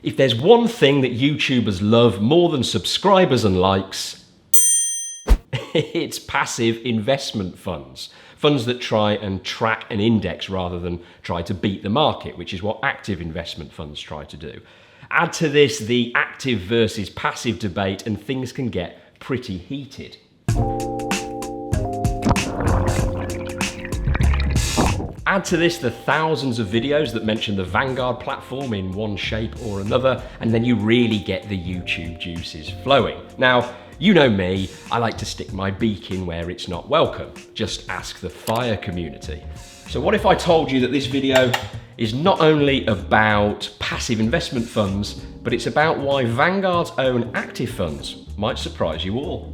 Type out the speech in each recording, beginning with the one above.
If there's one thing that YouTubers love more than subscribers and likes, it's passive investment funds. Funds that try and track an index rather than try to beat the market, which is what active investment funds try to do. Add to this the active versus passive debate and things can get pretty heated. Add to this the thousands of videos that mention the Vanguard platform in one shape or another, and then you really get the YouTube juices flowing. Now, you know me, I like to stick my beak in where it's not welcome. Just ask the FIRE community. So what if I told you that this video is not only about passive investment funds, but it's about why Vanguard's own active funds might surprise you all.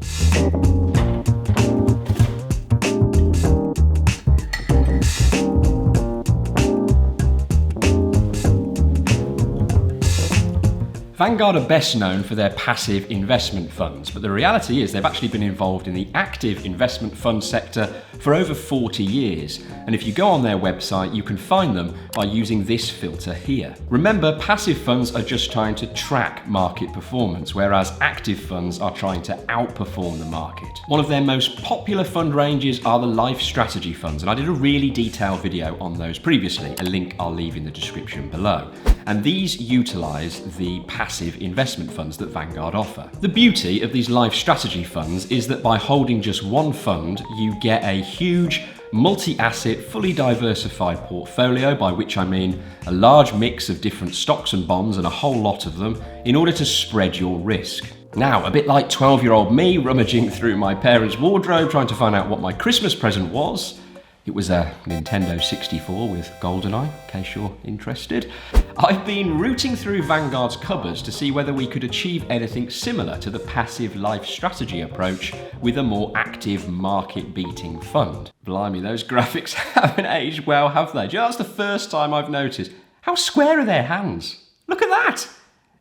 Vanguard are best known for their passive investment funds, but the reality is they've actually been involved in the active investment fund sector for over 40 years. And if you go on their website, you can find them by using this filter here. Remember, passive funds are just trying to track market performance, whereas active funds are trying to outperform the market. One of their most popular fund ranges are the LifeStrategy funds, and I did a really detailed video on those previously, a link I'll leave in the description below. And these utilise the passive investment funds that Vanguard offer. The beauty of these LifeStrategy funds is that by holding just one fund, you get a huge multi-asset, fully diversified portfolio, by which I mean a large mix of different stocks and bonds and a whole lot of them, in order to spread your risk. Now, a bit like 12-year-old me rummaging through my parents' wardrobe trying to find out what my Christmas present was, it was a Nintendo 64 with GoldenEye, in case you're interested. I've been rooting through Vanguard's cupboards to see whether we could achieve anything similar to the passive LifeStrategy approach with a more active market-beating fund. Blimey, those graphics haven't aged well, have they? Do you know, that's the first time I've noticed. How square are their hands? Look at that!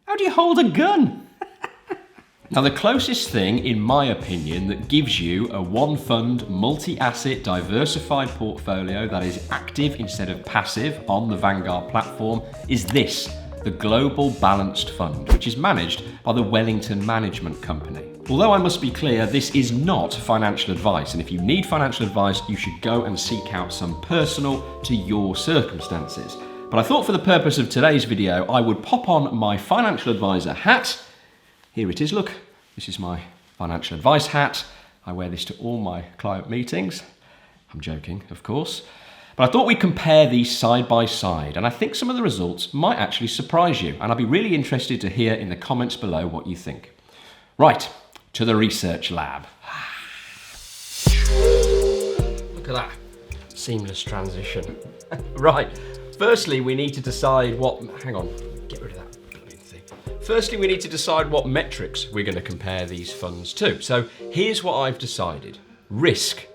How do you hold a gun? Now, the closest thing, in my opinion, that gives you a one-fund, multi-asset, diversified portfolio that is active instead of passive on the Vanguard platform is this, the Global Balanced Fund, which is managed by the Wellington Management Company. Although I must be clear, this is not financial advice, and if you need financial advice, you should go and seek out some personal to your circumstances. But I thought for the purpose of today's video, I would pop on my financial advisor hat. Here it is, look, this is my financial advice hat. I wear this to all my client meetings. I'm joking, of course. But I thought we'd compare these side by side, and I think some of the results might actually surprise you, and I'd be really interested to hear in the comments below what you think. Right, to the research lab. Look at that, seamless transition. Right, firstly we need to decide what, hang on, get rid of that. Firstly, we need to decide what metrics we're going to compare these funds to. So here's what I've decided. Risk,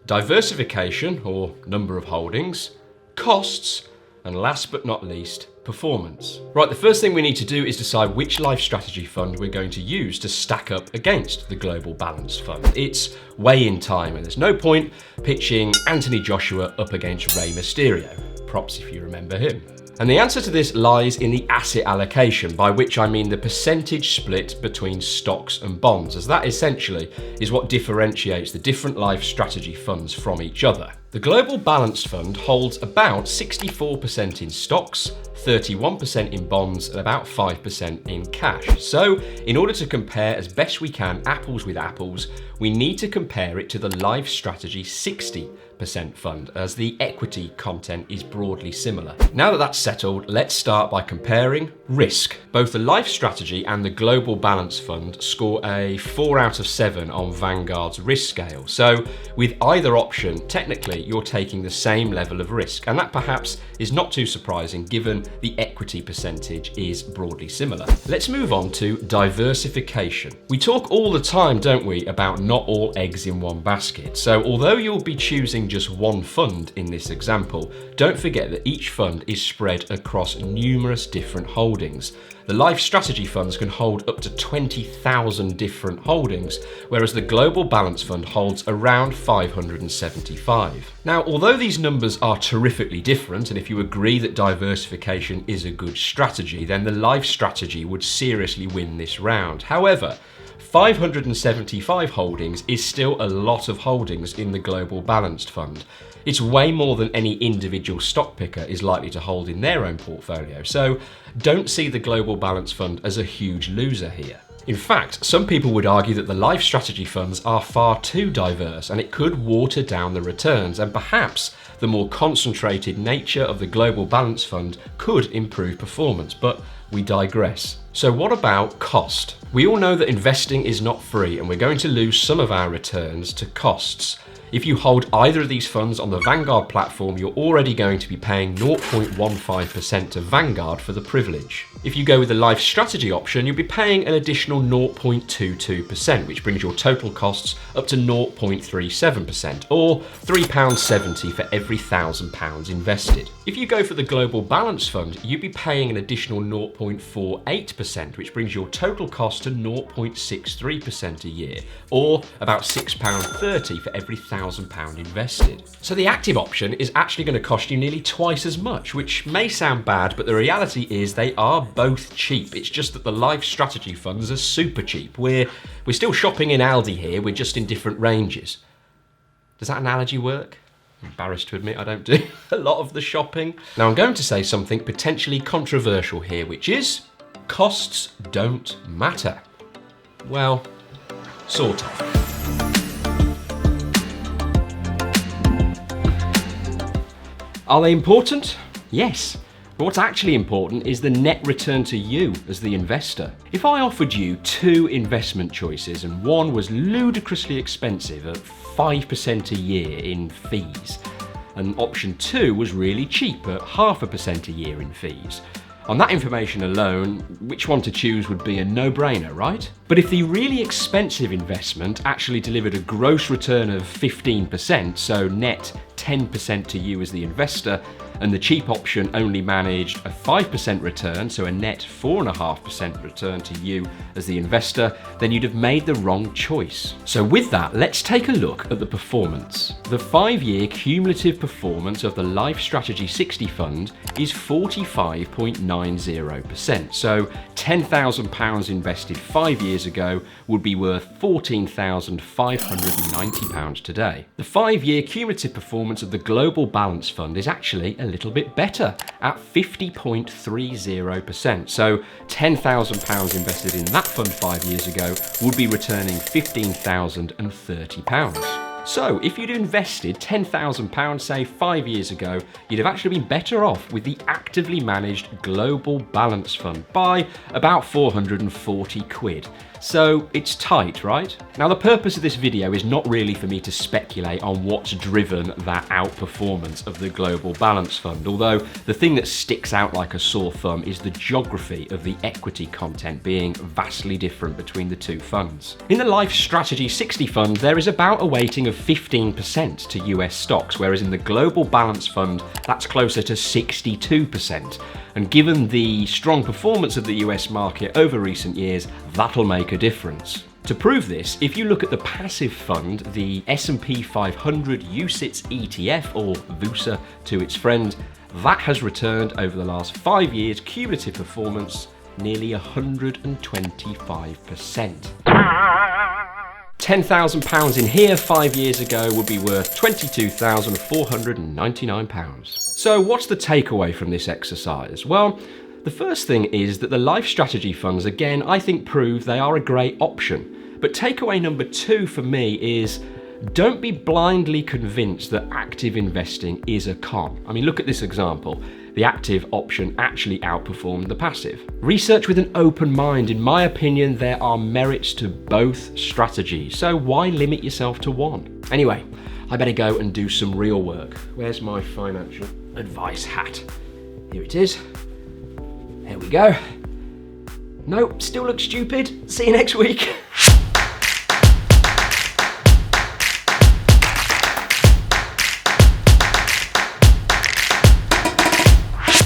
diversification or number of holdings, costs, and last but not least, performance. Right, the first thing we need to do is decide which LifeStrategy fund we're going to use to stack up against the Global Balanced Fund. It's weigh-in time and there's no point pitching Anthony Joshua up against Rey Mysterio. Props if you remember him. And the answer to this lies in the asset allocation, by which I mean the percentage split between stocks and bonds, as that essentially is what differentiates the different LifeStrategy funds from each other. The Global Balanced Fund holds about 64% in stocks, 31% in bonds, and about 5% in cash. So, in order to compare as best we can apples with apples, we need to compare it to the LifeStrategy 60% fund, as the equity content is broadly similar. Now that that's settled, let's start by comparing risk. Both the LifeStrategy and the Global Balanced Fund score a 4 out of 7 on Vanguard's risk scale. So, with either option, technically you're taking the same level of risk, and that perhaps is not too surprising given the equity percentage is broadly similar. Let's move on to diversification. We talk all the time, don't we, about not all eggs in one basket. So although you'll be choosing just one fund in this example, don't forget that each fund is spread across numerous different holdings. The LifeStrategy funds can hold up to 20,000 different holdings, whereas the Global Balance Fund holds around 575. Now, although these numbers are terrifically different, and if you agree that diversification is a good strategy, then the LifeStrategy would seriously win this round. However, 575 holdings is still a lot of holdings in the Global Balanced Fund. It's way more than any individual stock picker is likely to hold in their own portfolio, so don't see the Global Balanced Fund as a huge loser here. In fact, some people would argue that the LifeStrategy funds are far too diverse and it could water down the returns, and perhaps the more concentrated nature of the Global Balance Fund could improve performance, but we digress. So what about cost? We all know that investing is not free and we're going to lose some of our returns to costs. If you hold either of these funds on the Vanguard platform, you're already going to be paying 0.15% to Vanguard for the privilege. If you go with the LifeStrategy option, you'll be paying an additional 0.22%, which brings your total costs up to 0.37%, or £3.70 for every £1,000 invested. If you go for the Global Balance Fund, you'd be paying an additional 0.48%, which brings your total cost to 0.63% a year, or about £6.30 for every £1,000 invested. So the active option is actually going to cost you nearly twice as much, which may sound bad, but the reality is they are both cheap. It's just that the LifeStrategy funds are super cheap. We're still shopping in Aldi here, we're just in different ranges. Does that analogy work? I'm embarrassed to admit I don't do a lot of the shopping. Now I'm going to say something potentially controversial here, which is costs don't matter. Well, sort of. Are they important? Yes. But what's actually important is the net return to you as the investor. If I offered you two investment choices and one was ludicrously expensive at 5% a year in fees, and option two was really cheap at 0.5% a year in fees, on that information alone, which one to choose would be a no-brainer, right? But if the really expensive investment actually delivered a gross return of 15%, so net 10% to you as the investor, and the cheap option only managed a 5% return, so a net 4.5% return to you as the investor, then you'd have made the wrong choice. So with that, let's take a look at the performance. The 5-year cumulative performance of the LifeStrategy 60 fund is 45.90%. So £10,000 invested 5 years ago would be worth £14,590 today. The 5-year cumulative performance of the Global Balance Fund is actually a little bit better at 50.30%. So £10,000 invested in that fund 5 years ago would be returning £15,030. So if you'd invested £10,000, say 5 years ago, you'd have actually been better off with the actively managed Global Balance Fund by about 440 quid. So it's tight, right? Now the purpose of this video is not really for me to speculate on what's driven that outperformance of the Global Balance Fund, although the thing that sticks out like a sore thumb is the geography of the equity content being vastly different between the two funds. In the LifeStrategy 60 fund, there is about a weighting of 15% to US stocks, whereas in the Global Balance Fund, that's closer to 62%. And given the strong performance of the US market over recent years, that'll make a difference. To prove this, if you look at the passive fund, the S&P 500 UCITS ETF, or VUSA to its friend, that has returned over the last 5 years cumulative performance nearly 125%. £10,000 in here 5 years ago would be worth £22,499. So what's the takeaway from this exercise? Well, the first thing is that the LifeStrategy funds, again, I think prove they are a great option. But takeaway number 2 for me is don't be blindly convinced that active investing is a con. I mean, look at this example. The active option actually outperformed the passive. Research with an open mind. In my opinion, there are merits to both strategies, so why limit yourself to one? Anyway, I better go and do some real work. Where's my financial advice hat? Here it is. There we go. Nope, still looks stupid. See you next week.